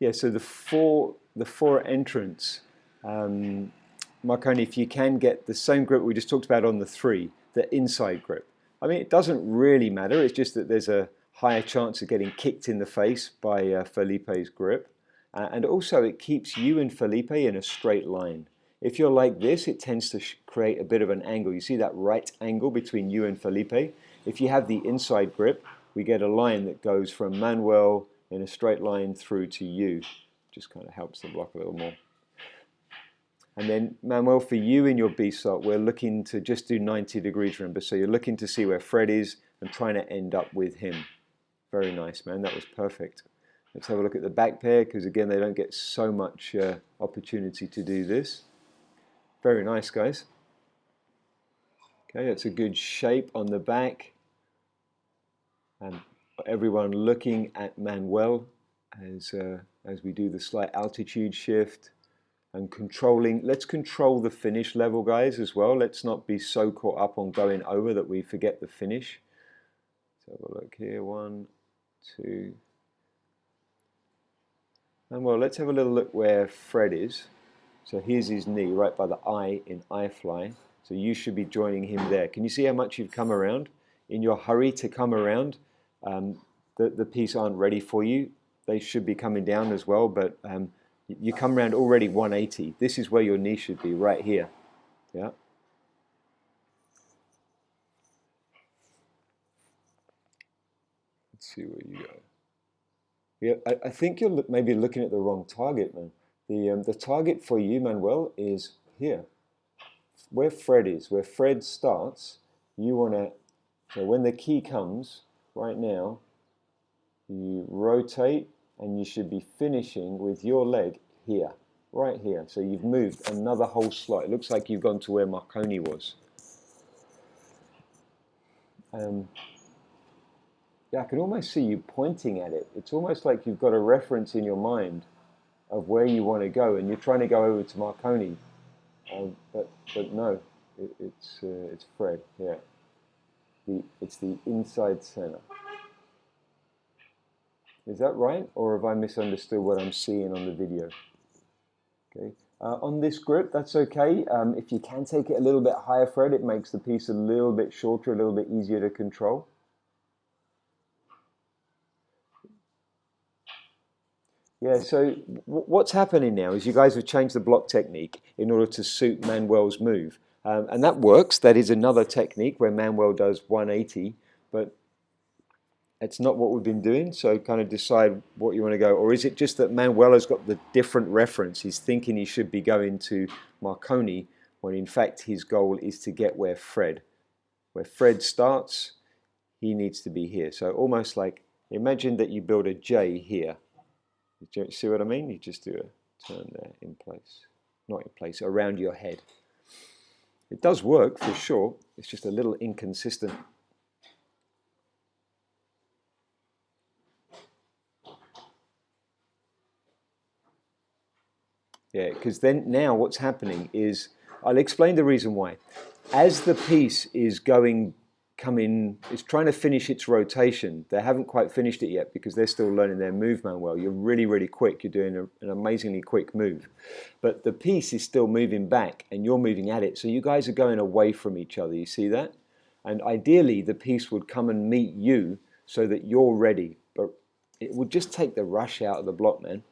Yeah, so the four entrants, Marconi, if you can get the same grip we just talked about on the three, the inside grip. I mean, it doesn't really matter. It's just that there's a higher chance of getting kicked in the face by Felipe's grip. And also it keeps you and Felipe in a straight line. If you're like this, it tends to create a bit of an angle. You see that right angle between you and Felipe? If you have the inside grip, we get a line that goes from Manuel in a straight line through to you. Just kind of helps the block a little more. And then, Manuel, for you in your B-start, we're looking to just do 90 degrees, remember? So you're looking to see where Fred is and trying to end up with him. Very nice, man. That was perfect. Let's have a look at the back pair, because again, they don't get so much opportunity to do this. Very nice, guys. Okay, that's a good shape on the back. And everyone looking at Manuel as we do the slight altitude shift. And controlling, let's control the finish level, guys, as well. Let's not be so caught up on going over that we forget the finish. Let's have a look here, 1, 2. And well, let's have a little look where Fred is. So here's his knee, right by the eye in iFly. So you should be joining him there. Can you see how much you've come around? In your hurry to come around, the piece aren't ready for you. They should be coming down as well, but you come around already 180. This is where your knee should be, right here. Yeah. Let's see where you go. Yeah, I think you're maybe looking at the wrong target, man. The target for you, Manuel, is here. Where Fred is, where Fred starts, you want to, so when the key comes, right now, you rotate and you should be finishing with your leg here, right here. So you've moved another whole slot. It looks like you've gone to where Marconi was. Yeah, I can almost see you pointing at it. It's almost like you've got a reference in your mind of where you want to go, and you're trying to go over to Marconi, but no, it's Fred. Yeah, it's the inside center. Is that right, or have I misunderstood what I'm seeing on the video? Okay. On this grip, that's okay. If you can take it a little bit higher, Fred, it makes the piece a little bit shorter, a little bit easier to control. Yeah, so what's happening now is you guys have changed the block technique in order to suit Manuel's move. And that works. That is another technique where Manuel does 180, but it's not what we've been doing, so kind of decide what you want to go. Or is it just that Manuel has got the different reference? He's thinking he should be going to Marconi, when in fact his goal is to get where Fred starts, he needs to be here. So almost like, imagine that you build a J here. Do you see what I mean? You just do a turn there in place. Not in place, around your head. It does work for sure. It's just a little inconsistent. Yeah, because then now what's happening is, I'll explain the reason why. As the piece is it's trying to finish its rotation. They haven't quite finished it yet because they're still learning their move, Manuel. You're really, really quick. You're doing an amazingly quick move. But the piece is still moving back and you're moving at it. So you guys are going away from each other. You see that? And ideally, the piece would come and meet you so that you're ready. But it would just take the rush out of the block, man.